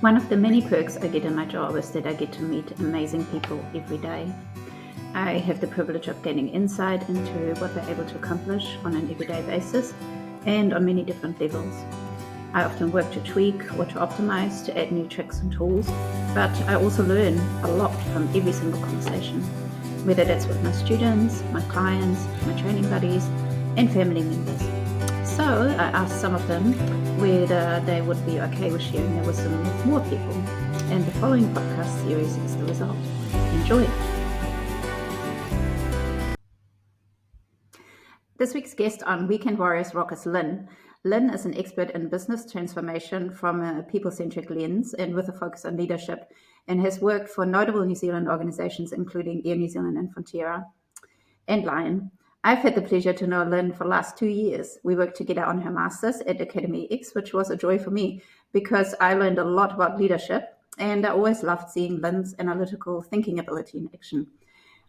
One of the many perks I get in my job is that I get to meet amazing people every day. I have the privilege of gaining insight into what they're able to accomplish on an everyday basis and on many different levels. I often work to tweak or to optimize to add new tricks and tools, but I also learn a lot from every single conversation, whether that's with my students, my clients, my training buddies, and family members. So I asked some of them whether they would be okay with sharing their wisdom with more people, and the following podcast series is the result. Enjoy! This week's guest on Weekend Warriors Rock is Lynne. Lynne is an expert in business transformation from a people-centric lens and with a focus on leadership, and has worked for notable New Zealand organisations including Air New Zealand and Fonterra and Lion. I've had the pleasure to know Lynne for the last 2 years. We worked together on her Masters at Academy X, which was a joy for me because I learned a lot about leadership, and I always loved seeing Lynne's analytical thinking ability in action.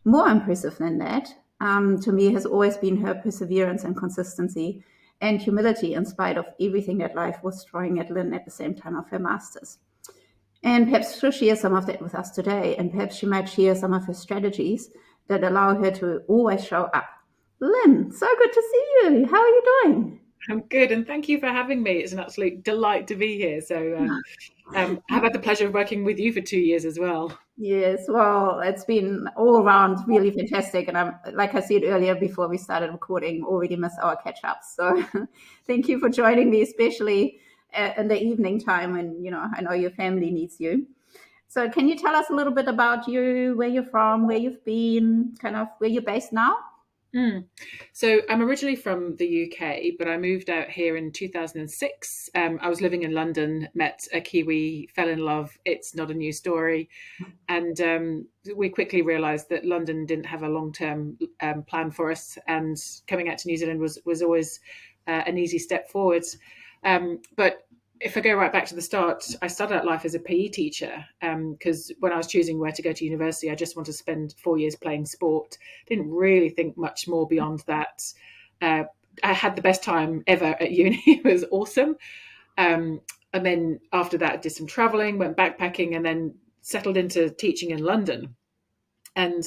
More impressive than that, to me, has always been her perseverance and consistency and humility in spite of everything that life was throwing at Lynne at the same time of her Masters. And perhaps she'll share some of that with us today, and perhaps she might share some of her strategies that allow her to always show up. Lynne, so good to see you. How are you doing? I'm good, and thank you for having me. It's an absolute delight to be here. So I've had the pleasure of working with you for 2 years as well. Yes, well, it's been all around really fantastic. And I'm, like I said earlier before we started recording, already miss our catch-ups. So thank you for joining me, especially in the evening time when, I know your family needs you. So can you tell us a little bit about you, where you're from, where you've been, kind of where you're based now? So I'm originally from the UK, but I moved out here in 2006. I was living in London, met a Kiwi, fell in love. It's not a new story. And we quickly realised that London didn't have a long-term plan for us. And coming out to New Zealand was always an easy step forward. But if I go right back to the start, I started out life as a PE teacher because when I was choosing where to go to university, I just wanted to spend 4 years playing sport. Didn't really think much more beyond that. I had the best time ever at uni. It was awesome. And then after that, I did some traveling, went backpacking, and then settled into teaching in London. And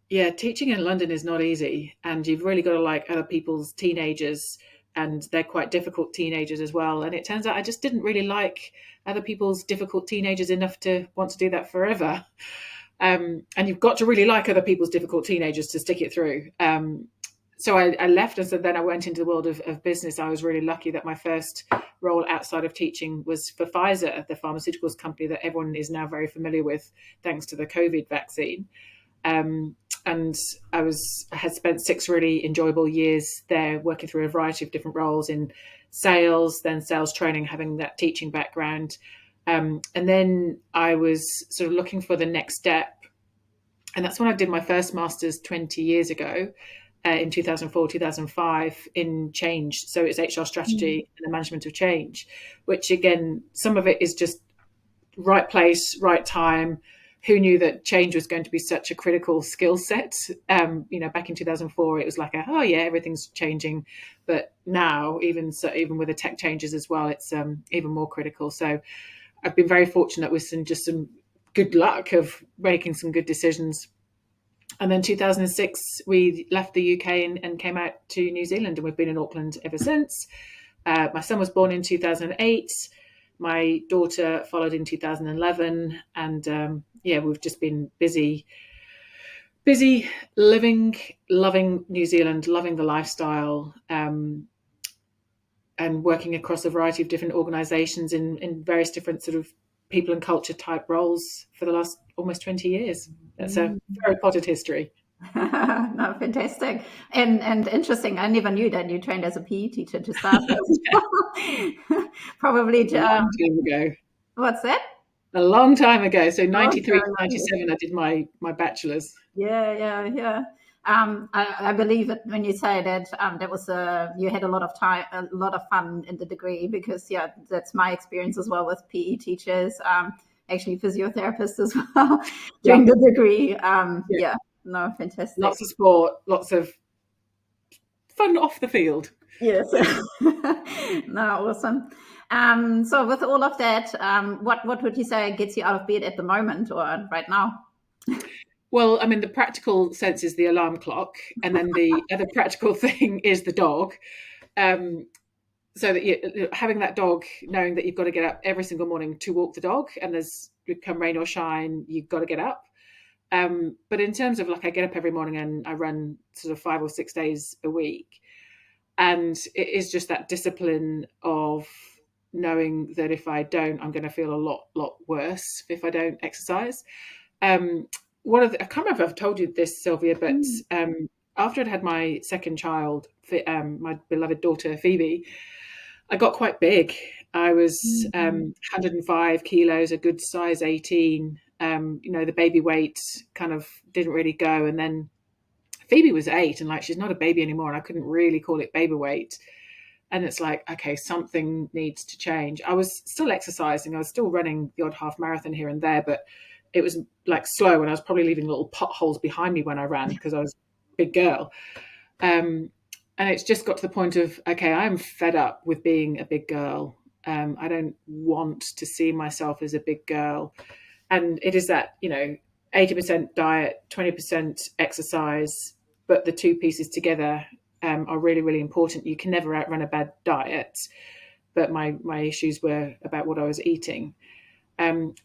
yeah, teaching in London is not easy. And you've really got to like other people's teenagers, and they're quite difficult teenagers as well. And it turns out I just didn't really like other people's difficult teenagers enough to want to do that forever. And you've got to really like other people's difficult teenagers to stick it through. So I left, and so then I went into the world of business. I was really lucky that my first role outside of teaching was for Pfizer, the pharmaceuticals company that everyone is now very familiar with thanks to the COVID vaccine. And I had spent 6 really enjoyable years there working through a variety of different roles in sales, then sales training, having that teaching background. And then I was sort of looking for the next step. And that's when I did my first master's 20 years ago in 2004, 2005 in change. So it's HR strategy and the management of change, which again, some of it is just right place, right time. Who knew that change was going to be such a critical skill set? Back in 2004, it was like, everything's changing. But now, even with the tech changes as well, it's even more critical. So I've been very fortunate with some good luck of making some good decisions. And then 2006, we left the UK and came out to New Zealand, and we've been in Auckland ever since. My son was born in 2008. My daughter followed in 2011, and we've just been busy living, loving New Zealand, loving the lifestyle, and working across a variety of different organisations in various different sort of people and culture type roles for the last almost 20 years. That's a very potted history. No, fantastic and interesting. I never knew that you trained as a PE teacher to start with. Probably a long time ago. What's that? A long time ago. So 93 to 97, I did my bachelor's. Yeah. I believe it when you say that that was you had a lot of time, a lot of fun in the degree, because that's my experience as well with PE teachers. Actually, physiotherapists as well during the degree. No, fantastic. Lots of sport, lots of fun off the field. Yes. No, awesome. So with all of that, what would you say gets you out of bed at the moment or right now? Well, I mean, the practical sense is the alarm clock, and then the other practical thing is the dog. Um, so that having that dog, knowing that you've got to get up every single morning to walk the dog, and there's come rain or shine, you've got to get up. But in terms of like, I get up every morning and I run sort of 5 or 6 days a week, and it is just that discipline of knowing that if I don't, I'm going to feel a lot worse if I don't exercise. Um, I can't remember if I've told you this, Sylvia, but Mm. after I'd had my second child, my beloved daughter Phoebe, I got quite big. I was Mm. 105 kilos, a good size 18. The baby weight kind of didn't really go. And then Phoebe was 8, and like, she's not a baby anymore. And I couldn't really call it baby weight. And it's like, okay, something needs to change. I was still exercising. I was still running the odd half marathon here and there, but it was like slow. And I was probably leaving little potholes behind me when I ran because I was a big girl. Um, and it's just got to the point of, okay, I'm fed up with being a big girl. I don't want to see myself as a big girl. And it is that, 80% diet, 20% exercise, but the two pieces together are really, really important. You can never outrun a bad diet. But my issues were about what I was eating.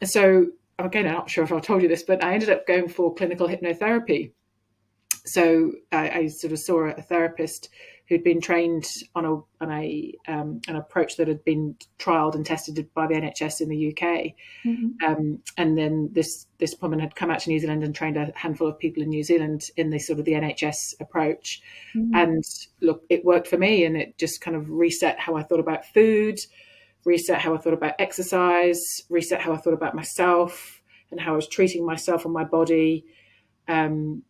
So, again, I'm not sure if I told you this, but I ended up going for clinical hypnotherapy. So I sort of saw a therapist who'd been trained an approach that had been trialled and tested by the NHS in the UK. Mhm. And then this woman had come out to New Zealand and trained a handful of people in New Zealand in the sort of the NHS approach. Mhm. And look, it worked for me, and it just kind of reset how I thought about food, reset how I thought about exercise, reset how I thought about myself and how I was treating myself and my body. Um,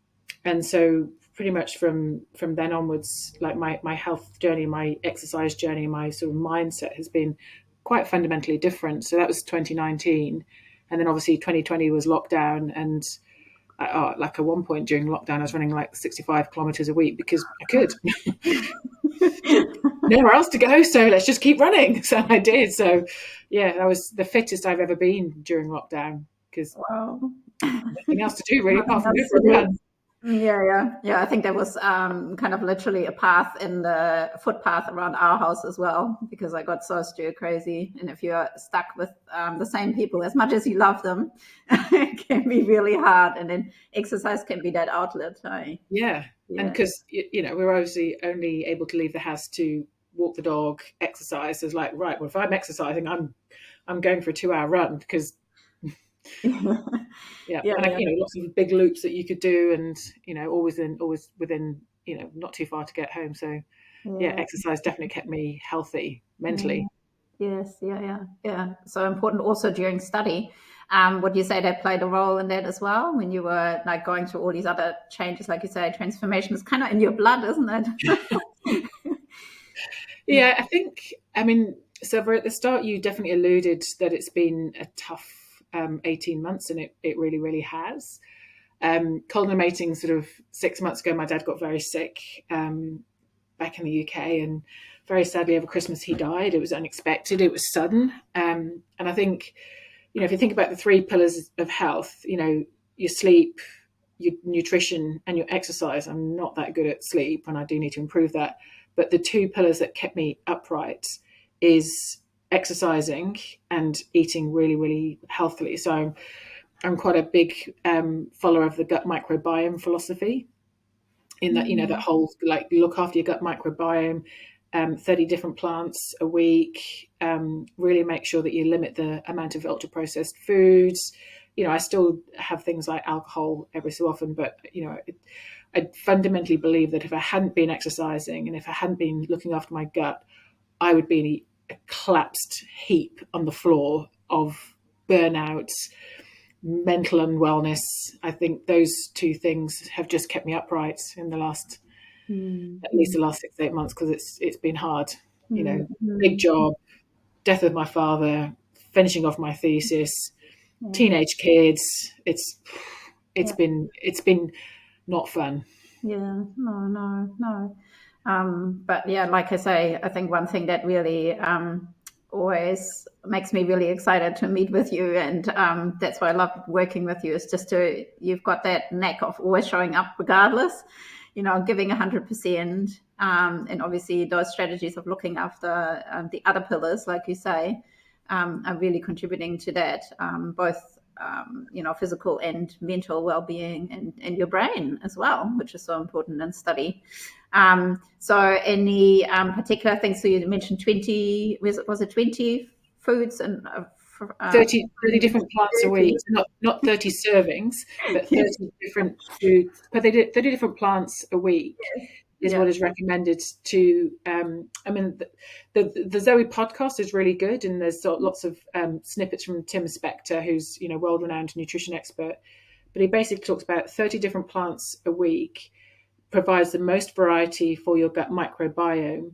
and so pretty much from then onwards, like my health journey, my exercise journey, my sort of mindset has been quite fundamentally different. So that was 2019, and then obviously 2020 was lockdown, and like at one point during lockdown I was running like 65 kilometers a week because I could. Nowhere else to go, so let's just keep running. So I did. So yeah, that was the fittest I've ever been during lockdown because Wow. nothing else to do really apart Nothing from go else for to a do. run. Yeah. I think there was kind of literally a path in the footpath around our house as well because I got so stir crazy. And if you're stuck with the same people, as much as you love them, it can be really hard. And then exercise can be that outlet. Yeah. And Yeah. because, we're obviously only able to leave the house to walk the dog, exercise. So it's like, right, well, if I'm exercising, I'm going for a 2-hour run because, yeah. Yeah. And, Yeah. lots of big loops that you could do and, always within, not too far to get home. So, yeah, Yeah. exercise definitely kept me healthy Yeah. mentally. Yes, yeah. So important also during study. Would you say that played a role in that as well when you were like going through all these other changes, like you say, transformation is kind of in your blood, isn't it? Yeah, I think, so at the start, you definitely alluded that it's been a tough 18 months, and it really, really has. Culminating sort of 6 months ago, my dad got very sick back in the UK, and very sadly over Christmas he died. It was unexpected, it was sudden, and I think, if you think about the three pillars of health, your sleep, your nutrition, and your exercise. I'm not that good at sleep, and I do need to improve that. But the two pillars that kept me upright is exercising and eating really, really healthily. So I'm quite a big follower of the gut microbiome philosophy. In that, that Mm, whole like look after your gut microbiome, 30 different plants a week. Really make sure that you limit the amount of ultra processed foods. I still have things like alcohol every so often, but I fundamentally believe that if I hadn't been exercising and if I hadn't been looking after my gut, I would be a collapsed heap on the floor of burnout, mental unwellness. I think those two things have just kept me upright in the last, mm, at least the last 6 to 8 months, because it's been hard. mm, Big mm. job, death of my father, finishing off my thesis, Yeah, teenage kids. It's yeah, been not fun. yeah. No. But yeah, like I say, I think one thing that really always makes me really excited to meet with you, and that's why I love working with you, is just you've got that knack of always showing up regardless, giving 100%. And obviously those strategies of looking after the other pillars, like you say, are really contributing to that, both physical and mental well-being, and your brain as well, which is so important in study. So any particular things? So you mentioned 20, was it 20 foods and 30 different plants a week, not 30 servings, but 30 different foods, but they did 30 different plants a week is Yeah. what is recommended to, I mean, the Zoe podcast is really good, and there's lots of snippets from Tim Spector, who's, world-renowned nutrition expert, but he basically talks about 30 different plants a week provides the most variety for your gut microbiome.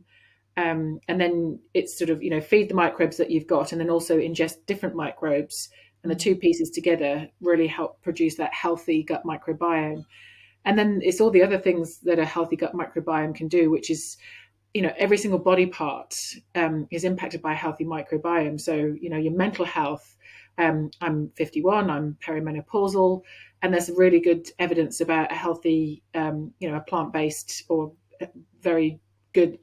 And then it's sort of, feed the microbes that you've got, and then also ingest different microbes. And the two pieces together really help produce that healthy gut microbiome. And then it's all the other things that a healthy gut microbiome can do, which is, every single body part is impacted by a healthy microbiome. So, your mental health. I'm 51, I'm perimenopausal, and there's really good evidence about a healthy, a plant-based or very good,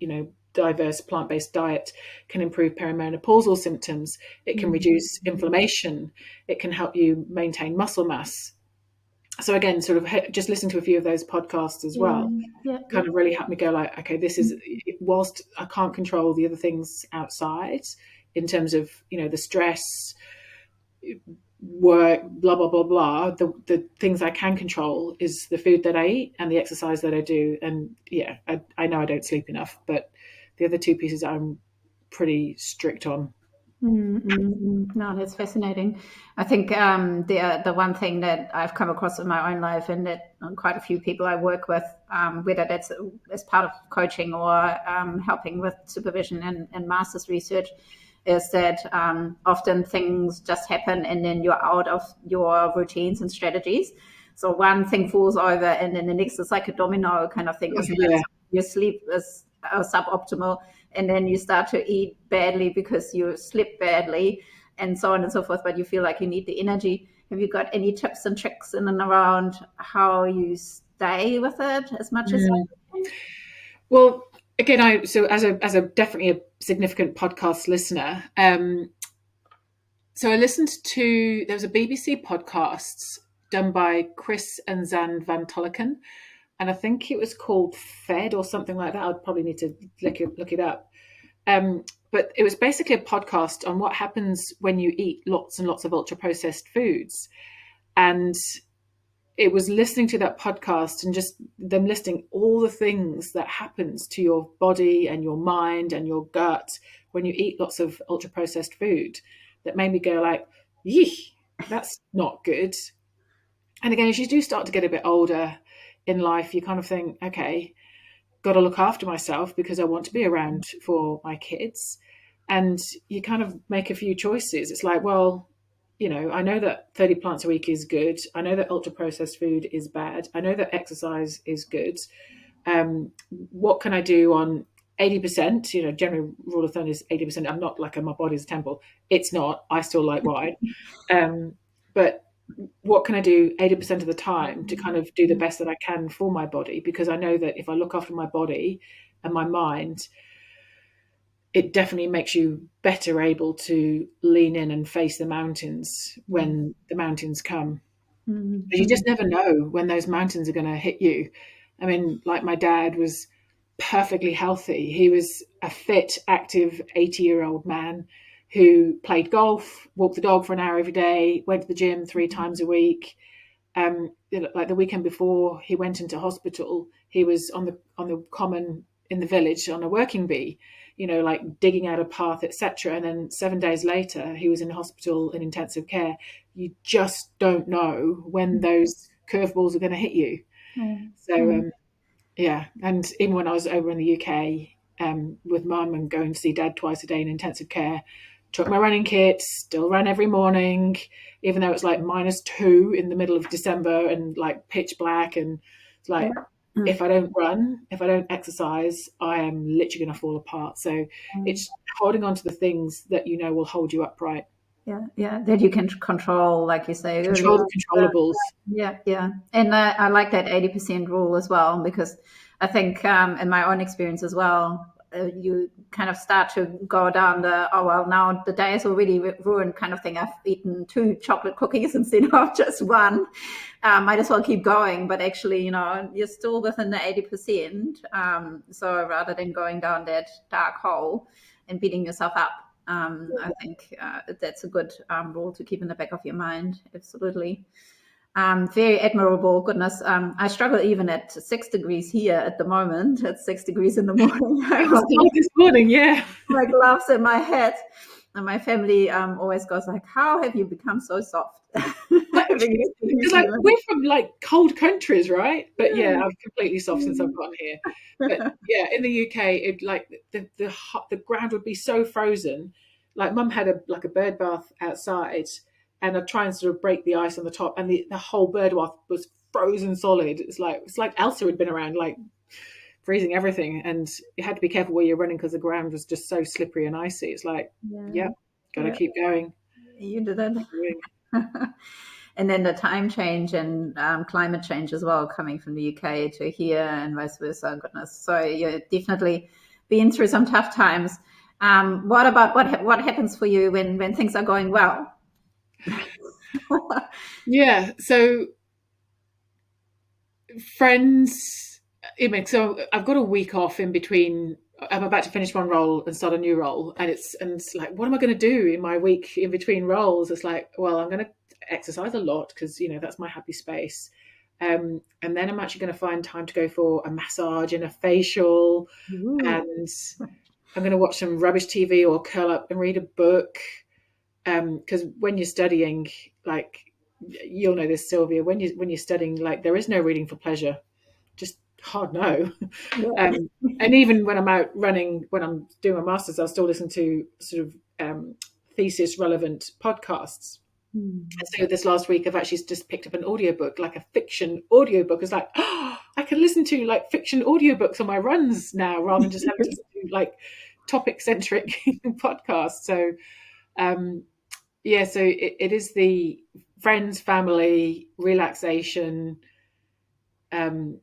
diverse plant-based diet can improve perimenopausal symptoms. It can reduce inflammation. It can help you maintain muscle mass. So again, sort of just listen to a few of those podcasts as well. Kind of really helped me go like, okay, this is, whilst I can't control the other things outside in terms of, the stress, work, blah, blah, blah, blah, the things I can control is the food that I eat and the exercise that I do. And yeah, I know I don't sleep enough, but the other two pieces I'm pretty strict on. No, that's fascinating. I think the one thing that I've come across in my own life, and that quite a few people I work with, whether that's as part of coaching or helping with supervision and master's research, is that often things just happen and then you're out of your routines and strategies. So one thing falls over and then the next is like a domino kind of thing, isn't it? Yeah. So your sleep is suboptimal, and then you start to eat badly because you sleep badly, and so on and so forth, but you feel like you need the energy. Have you got any tips and tricks in and around how you stay with it as much as you can? Well, again, as a definitely a significant podcast listener, so I listened to, there was a BBC podcast done by Chris and Zan Van Tulleken, and I think it was called Fed or something like that. I'd probably need to look it up. But it was basically a podcast on what happens when you eat lots and lots of ultra processed foods. And it was listening to that podcast and just them listing all the things that happens to your body and your mind and your gut when you eat lots of ultra processed food that made me go like, yee, that's not good. And again, as you do start to get a bit older in life, you kind of think, okay, got to look after myself because I want to be around for my kids. And you kind of make a few choices. It's like, well, I know that 30 plants a week is good. I know that ultra processed food is bad. I know that exercise is good. What can I do on 80%? General rule of thumb is 80%. I'm not like my body's a temple. It's not. I still like wine. But what can I do 80% of the time to kind of do the best that I can for my body? Because I know that if I look after my body and my mind, it definitely makes you better able to lean in and face the mountains when the mountains come. But you just never know when those mountains are going to hit you. I mean, like my dad was perfectly healthy. He was a fit, active 80-year-old man who played golf, walked the dog for an hour every day, went to the gym 3 times a week. Like the weekend before he went into hospital, he was on the common in the village on a working bee, like digging out a path, etc. And then 7 days later, he was in hospital in intensive care. You just don't know when those curveballs are going to hit you. So yeah, and even when I was over in the UK with mum and going to see dad twice a day in intensive care, took my running kit, still ran every morning, even though it's like -2 in the middle of December and like pitch black, and it's like, if I don't run, if I don't exercise, I am literally going to fall apart. So Mm. it's holding on to the things that you know will hold you upright. Yeah, yeah, that you can control, like you say earlier. Control the controllables. Yeah, yeah. And I like that 80% rule as well, because I think in my own experience as well, you kind of start to go down the, oh, well, now the day is already ruined kind of thing. I've eaten 2 chocolate cookies instead of just one. Might as well keep going. But actually, you're still within the 80%. So rather than going down that dark hole and beating yourself up, I think that's a good rule to keep in the back of your mind. Absolutely. Very admirable. Goodness. I struggle even at 6 degrees here at the moment. At 6 degrees in the morning. I It was was cold this morning, yeah. my gloves and my hat. And my family always goes like, "How have you become so soft?" Having lived in New Because like Zealand. we're from like cold countries, right? But yeah, I've completely soft since I've gotten here. But yeah, in the UK, it like the ground would be so frozen. Like Mum had a bird bath outside, and I'd try and sort of break the ice on the top, and the whole bird bath was frozen solid. It's like Elsa had been around, like freezing everything, and you had to be careful where you're running because the ground was just so slippery and icy. It's like, Yeah, yep, got to yeah, keep going. you did it. Keep going. And then the time change and climate change as well, coming from the UK to here and vice versa. Goodness, so you're definitely been through some tough times. What about what happens for you when things are going well? Yeah, so friends. So I've got a week off in between. I'm about to finish one role and start a new role, and it's like, what am I going to do in my week in between roles? It's like, well, I'm going to exercise a lot because that's my happy space, and then I'm actually going to find time to go for a massage and a facial, Ooh. and I'm going to watch some rubbish TV or curl up and read a book. Because when you're studying, like you'll know this, Sylvia, when you're studying, like there is no reading for pleasure, just hard no. Yeah. um, and even when I'm out running, when I'm doing my masters, I'll still listen to sort of thesis relevant podcasts. Hmm. And so this last week I've actually just picked up an audiobook, like a fiction audiobook. It's like, oh, I can listen to like fiction audiobooks on my runs now rather than just having to listen to like topic centric podcasts. So um, yeah, so it is the friends, family, relaxation, um,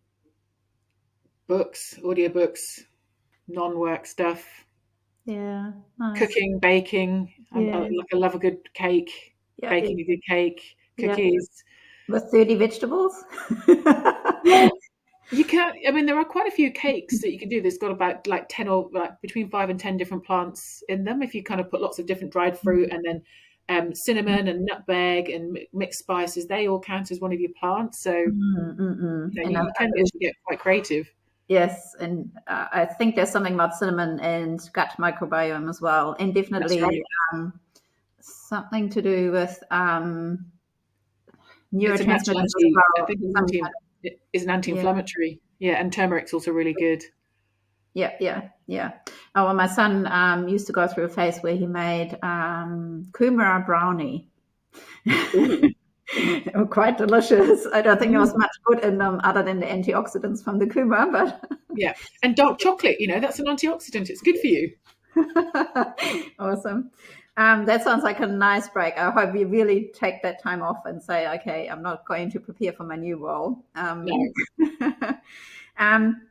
books, audiobooks, non-work stuff, Yeah. Nice. cooking, baking. Yeah. I love a good cake, Yeah. baking a good cake, Yeah. cookies. With 30 vegetables. Well, you can. I mean, there are quite a few cakes that you can do. There's got about like 10 or like between 5 and 10 different plants in them. If you kind of put lots of different dried fruit and then cinnamon and nutmeg and mixed spices, they all count as one of your plants. So And you can literally get quite creative. yes, and I think there's something about cinnamon and gut microbiome as well, and That's definitely right. something to do with It's a natural neurotransmitters as anti. I well. think it's Some kind it is an yeah, anti-inflammatory. Yeah, and turmeric's also really good. yeah, yeah, yeah. Oh, well, my son used to go through a phase where he made kumara brownie. Ooh. They were quite delicious. I don't think there was Mm. much good in them other than the antioxidants from the kumara, but Yeah, and dark chocolate. That's an antioxidant. It's good for you. awesome. That sounds like a nice break. I hope you really take that time off and say, okay, I'm not going to prepare for my new role. No. um,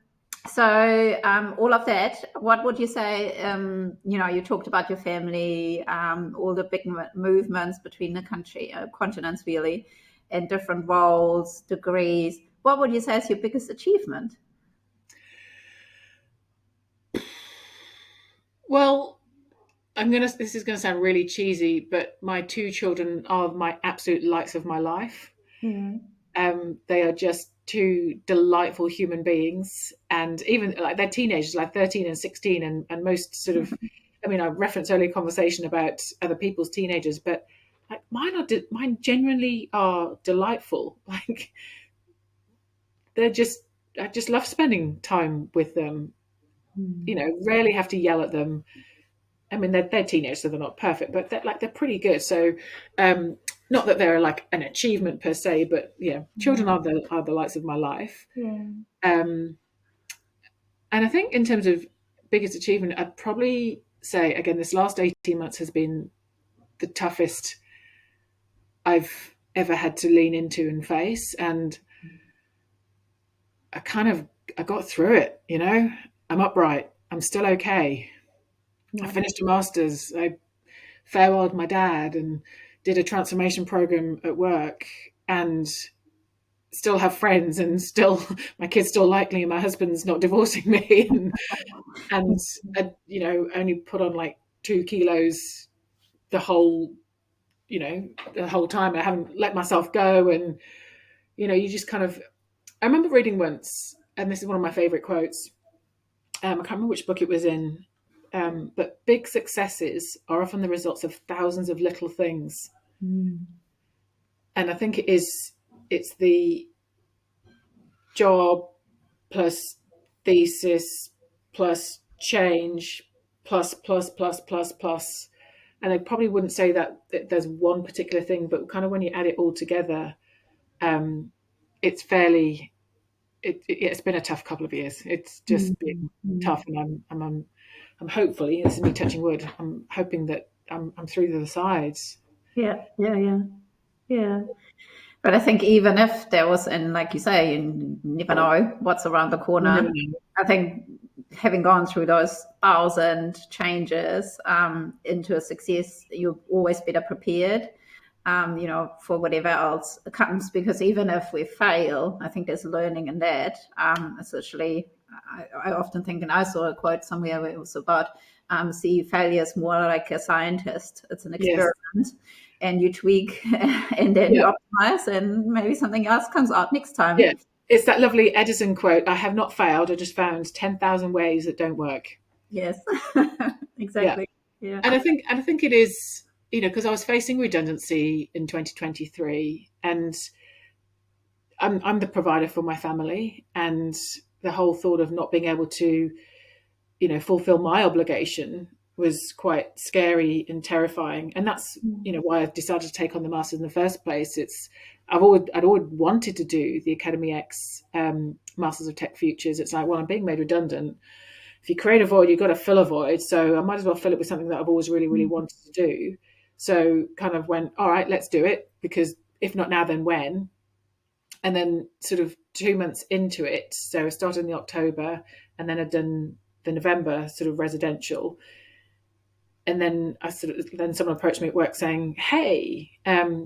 so, all of that, what would you say? You talked about your family, all the big movements between the continents, really, and different roles, degrees. What would you say is your biggest achievement? Well, This is gonna sound really cheesy, but my two children are my absolute lights of my life. Yeah. They are just two delightful human beings, and even like they're teenagers, like 13 and 16, and most sort of. I mean, I referenced earlier conversation about other people's teenagers, but like mine genuinely are delightful. Like they're just, I just love spending time with them. Rarely have to yell at them. I mean, they're teenagers, so they're not perfect, but they're pretty good. So, not that they're like an achievement per se, but yeah, children Yeah. are the lights of my life. Yeah. Um, and I think in terms of biggest achievement, I'd probably say again, this last 18 months has been the toughest I've ever had to lean into and face. And I got through it, you know. I'm upright. I'm still okay. I Yeah. finished a master's. I farewelled my dad and did a transformation program at work and still have friends and still my kids still like me and my husband's not divorcing me and I, you know, only put on like 2 kilos the whole, you know, the whole time. I haven't let myself go. And, you know, you just kind of, I remember reading once, and this is one of my favorite quotes. I can't remember which book it was in, but big successes are often the results of thousands of little things. Mm. And I think it's the job plus thesis plus change plus. And I probably wouldn't say that there's one particular thing, but kind of when you add it all together, it's fairly. It's been a tough couple of years. It's just been Mm. tough, and I'm hopefully, this is me touching wood. I'm hoping that I'm through the other sides. Yeah. Yeah. Yeah. Yeah. But I think even if there was, and like you say, you never know what's around the You never corner. know. I think having gone through those 1,000 changes into a success, you're always better prepared, you know, for whatever else comes. Because even if we fail, I think there's learning in that. Essentially, I often think, and I saw a quote somewhere where it was about see failure is more like a scientist. It's an Yes. experiment, and you tweak and then you Yeah. optimize, and maybe something else comes out next Yeah. time. It's that lovely Edison quote. I have not failed. I just found 10,000 ways that don't work. Yes, Yeah. exactly. Yeah. And I think it is, you know, because I was facing redundancy in 2023, and I'm the provider for my family, and the whole thought of not being able to, you know, fulfill my obligation was quite scary and terrifying. And that's, you know, why I decided to take on the masters in the first place. I'd always wanted to do the Academy X Masters of Tech Futures. It's like, well, I'm being made redundant. If you create a void, you've got to fill a void. So I might as well fill it with something that I've always really, really wanted to do. So kind of went, all right, let's do it, because if not now, then when? And then sort of 2 months into it, so I started in the October, and then I'd done the November sort of residential. And then then someone approached me at work saying, "Hey,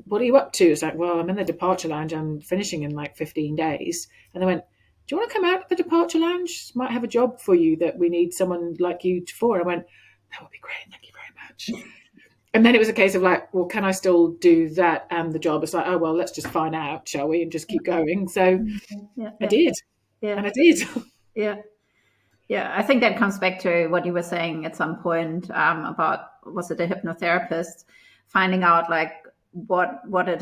what are you up to?" It's like, "Well, I'm in the departure lounge. I'm finishing in like 15 days." And they went, "Do you want to come out to the departure lounge? Might have a job for you that we need someone like you for." And I went, "That would be great. Thank you very much." And then it was a case of like, well, can I still do that and the job? It's like, oh well, let's just find out, shall we, and just keep going. So Yeah. I Yeah. did, Yeah. and I did. Yeah. Yeah, I think that comes back to what you were saying at some point about, was it a hypnotherapist, finding out like what it,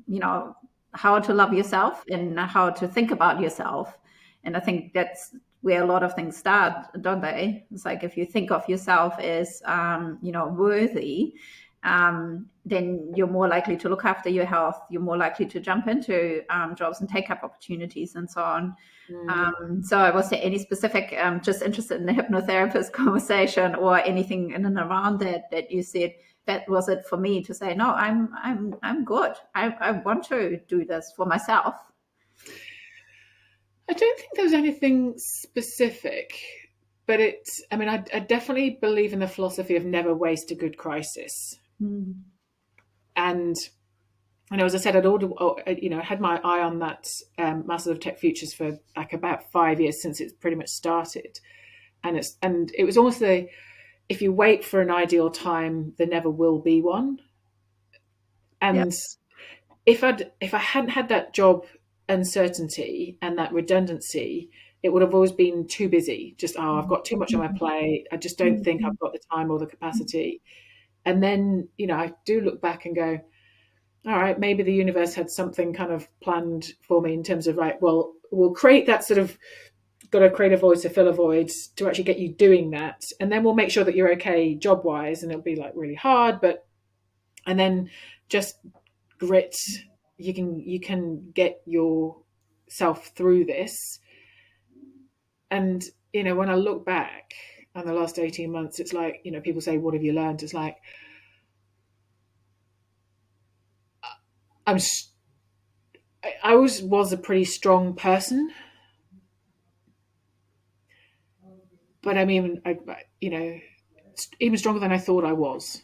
you know, how to love yourself and how to think about yourself. And I think that's where a lot of things start, don't they? It's like if you think of yourself as you know, worthy, then you're more likely to look after your health. You're more likely to jump into jobs and take up opportunities and so on. Mm. So was there any specific, just interested in the hypnotherapist conversation or anything in and around that you said that was it for me to say, no, I'm good. I want to do this for myself. I don't think there was anything specific, but I mean, I definitely believe in the philosophy of never waste a good crisis. Mm. And, you know, as I said, you know, I had my eye on that Masters of Tech Futures for like about 5 years since it's pretty much started. And it was almost if you wait for an ideal time, there never will be one. Yeah. And if I hadn't had that job uncertainty and that redundancy, it would have always been too busy. Just, oh, I've got too much on my plate. I just don't think I've got the time or the capacity. And then, you know, I do look back and go, all right, maybe the universe had something kind of planned for me in terms of, right, well, we'll create that sort of, got to create a void to fill a void to actually get you doing that. And then we'll make sure that you're okay job wise. And it'll be like really hard, and then just grit. You can get yourself through this. And when I look back on the last 18 months, it's like, people say, what have you learned? It's like, I always was a pretty strong person, but I mean, even stronger than I thought I was.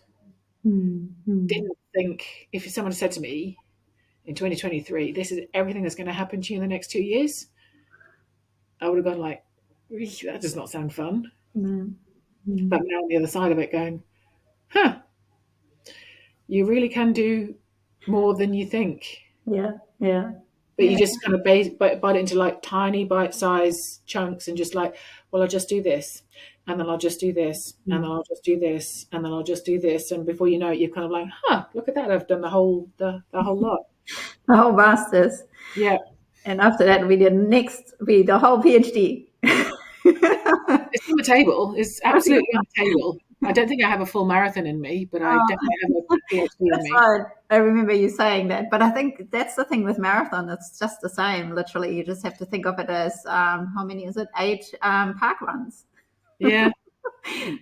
Didn't think, if someone said to me in 2023, this is everything that's going to happen to you in the next 2 years, I would have gone like, that does not sound fun. But now on the other side of it going, you really can do more than you think. Yeah. But you just kind of bite it into like tiny bite-sized chunks and just like, well, I'll just do this, and then I'll just do this, and then I'll just do this, and then I'll just do this, and before you know it, you're kind of like, look at that, I've done the whole lot. The whole masters. Yeah. And after that, we did the whole PhD. It's on the table. It's absolutely on the table. I don't think I have a full marathon in me, but I definitely have a PhD in me. Right. I remember you saying that, but I think that's the thing with marathon. It's just the same. Literally, you just have to think of it as how many is it? 8 park runs. Yeah,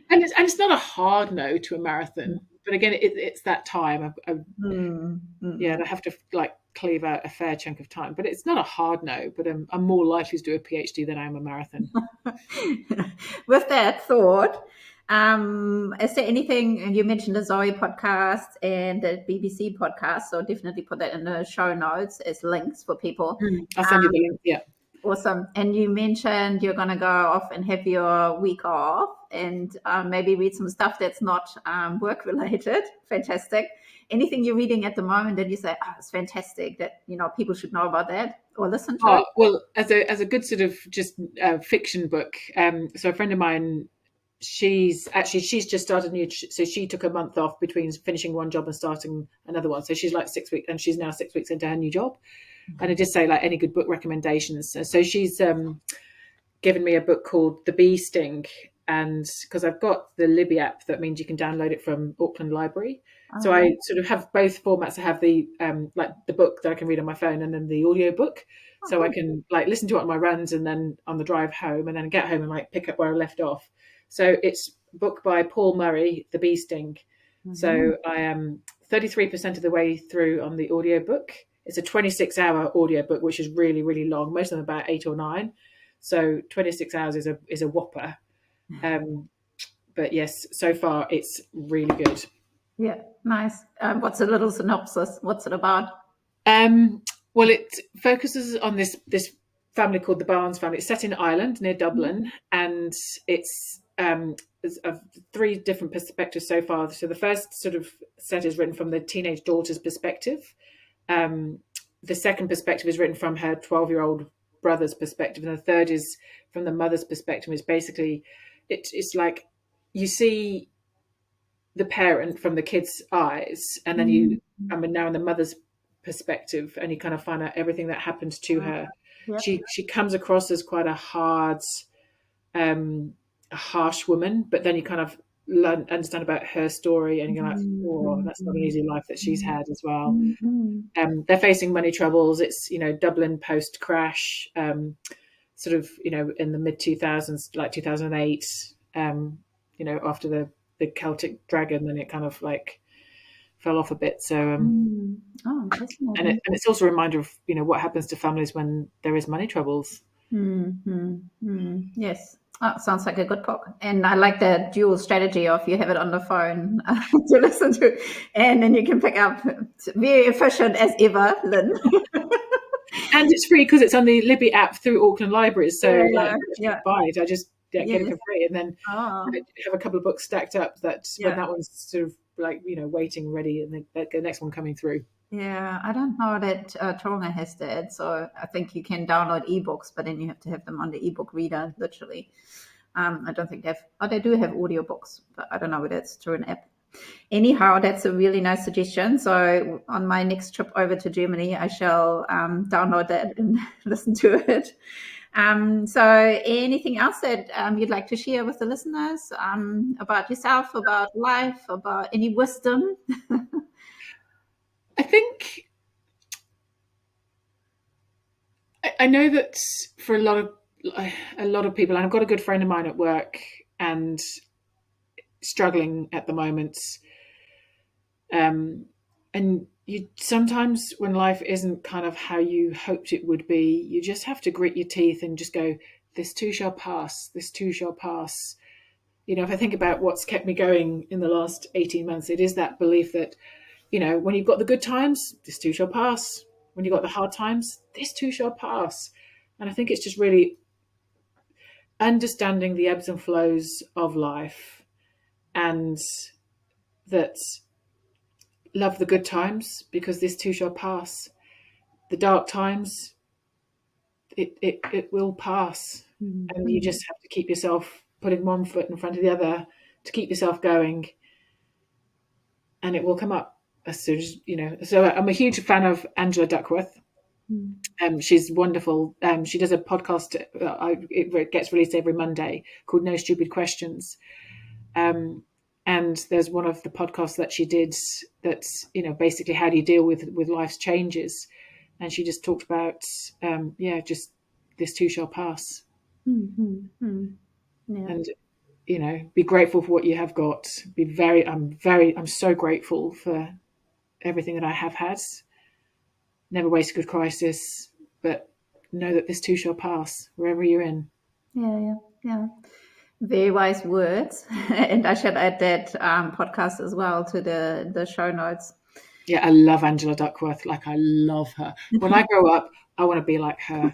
and it's not a hard no to a marathon, but again, it's that time. I have to like cleave out a fair chunk of time, but it's not a hard no. But I'm more likely to do a PhD than I am a marathon. With that thought. Is there anything, and you mentioned the Zoe podcast and the BBC podcast, so definitely put that in the show notes as links for people. I'll send you the link. Yeah. Awesome. And you mentioned you're going to go off and have your week off and maybe read some stuff that's not work related. Fantastic. Anything you're reading at the moment that you say, it's fantastic that, people should know about that or listen to it? Well, as a good sort of just fiction book. So a friend of mine, she's just started new, so she took a month off between finishing one job and starting another one, so she's like 6 weeks, and she's now 6 weeks into her new job. And I just say, like, any good book recommendations. So she's given me a book called The Bee Sting, and because I've got the Libby app, that means you can download it from Auckland Library. So I sort of have both formats. I have the like the book that I can read on my phone, and then the audio book. So I can like listen to it on my runs, and then on the drive home, and then get home and like pick up where I left off. So it's a book by Paul Murray, The Bee Sting. So I am 33% of the way through on the audiobook. It's a 26-hour audiobook, which is really, really long. Most of them about 8 or 9. So 26 hours is a whopper. But yes, so far it's really good. Yeah, nice. What's a little synopsis? What's it about? Well, it focuses on this family called the Barnes family. It's set in Ireland near Dublin, and it's 3 different perspectives so far. So the first sort of set is written from the teenage daughter's perspective. The second perspective is written from her 12-year-old brother's perspective, and the third is from the mother's perspective. It's basically, it's like you see the parent from the kid's eyes, and then now in the mother's perspective, and you kind of find out everything that happened to her. Yep. She comes across as quite a harsh woman, but then you kind of understand about her story, and you're like, oh, that's not an easy life that she's had as well. They're facing money troubles. It's Dublin post crash, sort of in the mid 2000s, like 2008. After the Celtic dragon, then it kind of like fell off a bit. So and it's also a reminder of what happens to families when there is money troubles. Yes. Oh, sounds like a good book. And I like the dual strategy of you have it on the phone to listen to, and then you can pick up. It's very efficient as ever, Lynne. And it's free because it's on the Libby app through Auckland Libraries. So buy it. I just get it for free, and then I have a couple of books stacked up that when that one's sort of like waiting ready, and then the next one coming through. Yeah, I don't know that Toronto has that, so I think you can download ebooks, but then you have to have them on the ebook reader, literally. I don't think they do have audiobooks, but I don't know whether it's through an app. Anyhow, that's a really nice suggestion. So on my next trip over to Germany, I shall download that and listen to it. So anything else that you'd like to share with the listeners about yourself, about life, about any wisdom? I think I know that for a lot of people, and I've got a good friend of mine at work and struggling at the moment. And you sometimes, when life isn't kind of how you hoped it would be, you just have to grit your teeth and just go, this too shall pass, this too shall pass. If I think about what's kept me going in the last 18 months, it is that belief that, when you've got the good times, this too shall pass. When you've got the hard times, this too shall pass. And I think it's just really understanding the ebbs and flows of life, and that love the good times, because this too shall pass. The dark times, it will pass. Mm-hmm. And you just have to keep yourself putting one foot in front of the other to keep yourself going, and it will come up as soon as, So I'm a huge fan of Angela Duckworth. She's wonderful. She does a podcast. It gets released every Monday, called No Stupid Questions. And there's one of the podcasts that she did that's, basically how do you deal with life's changes. And she just talked about, just this too shall pass. Mm-hmm. Yeah. And, be grateful for what you have got. I'm so grateful for everything that I have had. Never waste a good crisis, but know that this too shall pass wherever you're in. Yeah. Very wise words. And I should add that podcast as well to the show notes. Yeah, I love Angela Duckworth. I love her. When I grow up, I want to be like her.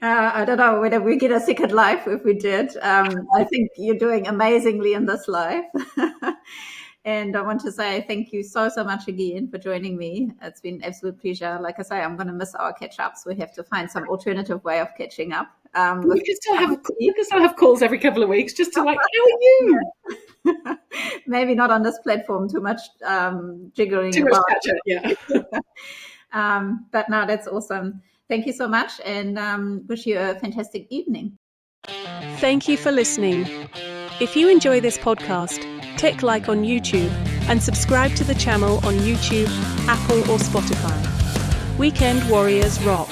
I don't know whether we get a second life if we did. I think you're doing amazingly in this life. And I want to say thank you so much again for joining me. It's been an absolute pleasure. Like I say, I'm going to miss our catch-ups. We have to find some alternative way of catching up. We can still have calls every couple of weeks just to how are you? Maybe not on this platform, too much jiggling. Too much catch-up, yeah. But no, that's awesome. Thank you so much, and wish you a fantastic evening. Thank you for listening. If you enjoy this podcast, click like on YouTube and subscribe to the channel on YouTube, Apple or Spotify. Weekend Warriors rock.